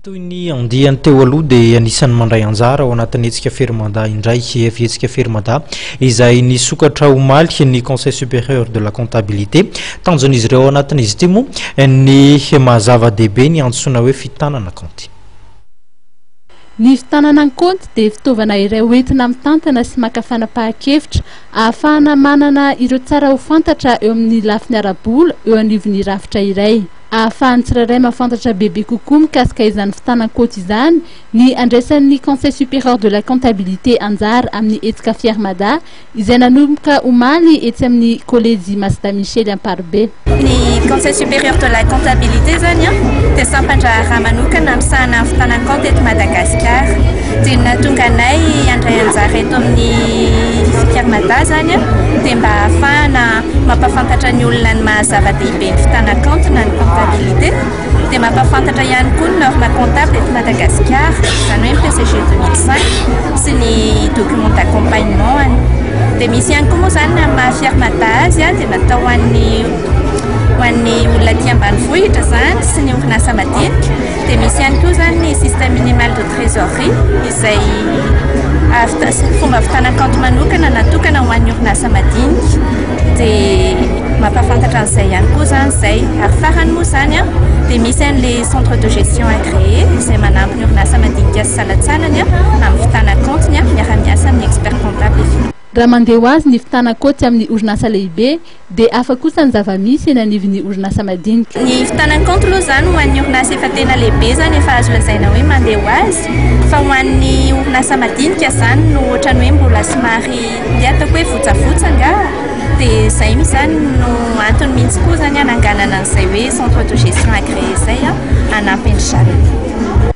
Toy ny andiany teo aloha dia anisan'ny mandray anjara ao anatin'ny hetsika ferimanda indray hetsika ferimanda izay nisokatra omaly ny Conseil supérieur de la comptabilité tanjon'izy ireo ao anatin'izy ity moa ny mahazava-dehibe ny antsoina hoe fitanana kaonty. Ny fitanana kaonty dia fitaovana iray hoentina mitantana sy maka fanapahan-kevitra ahafahana manana ireo tsara ho fantatra eo amin'ny lafiny ara-bola eo anivon'ny rafitra iray. Ahafahany tsirairay mahafantatra bebe kokoa mikasika izany fitanan-kaonty izany ny andraisan'ny Conseil supérieur de la comptabilité anjara amin'ny hetsika Fiarmada izay nanomboka omaly etsy amin'ny kolejy Masida Michel Amparibe. Ny Conseil supérieur de la comptabilité zany dia sampandraharaha manokana amsahana fitanan-kaonty eto Madagasikara. Dia nahatonga anay andray anjara eto amin'ny Fiarmada zany dia mba ahafahana mampafantatra ny olona ny mahazava-dehibe ny fitanan-kaonty na ny comptabilité dia mampafantatra ihany koa ny norme comptable eto Madagasikara izany hoe PCG 2005 sy ny document d'accompagnement. Dia misy ihany koa moa zany amin'ny maha-Fiarmada azy dia natao ho an'ny olona aty ambanivohitra zany sy ny orinasa madinika. Dia misy ihany koa zany ny système minimal de trésorerie izay fomba fitanan-kaonty manokana natokana ho an'ny orinasa madinika. Dia mampafantatra an'izay ihany koa zany izay ary farany moa zany dia misy an'ilay centre de gestion agréé izay manampy ny orinasa madinika sy salatsalany amin'ny fitanan-kaonty miara-miasa amin'ny expert comptable. Raha mandeha ho azy ny fitanan-kaonty amin'ny orinasa lehibe dia hafa kosa ny zava-misy eny anivon'ny orinasa madinika. Ny fitanan-kaonty aloha zany ho an'ny orinasa efa tena lehibe zany efa azo lazaina hoe mandeha ho azy, fa ho an'ny orinasa madinika zany no ohatrany hoe mbola somary atao hoe votsavotsy nga. Dia izay misy zany no antony mihitsy koa zany hananganana an'izay hoe centre de gestion agréé izay hanampy ny sarety.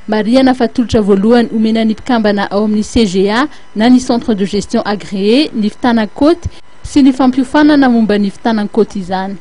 Mariana fatolotra voalohany omena ny mpikambana ao amin'ny CGA na ny centre de gestion agréé ny fitanan-kaonty sy ny fampiofanana momba ny fitanan-kaonty izany.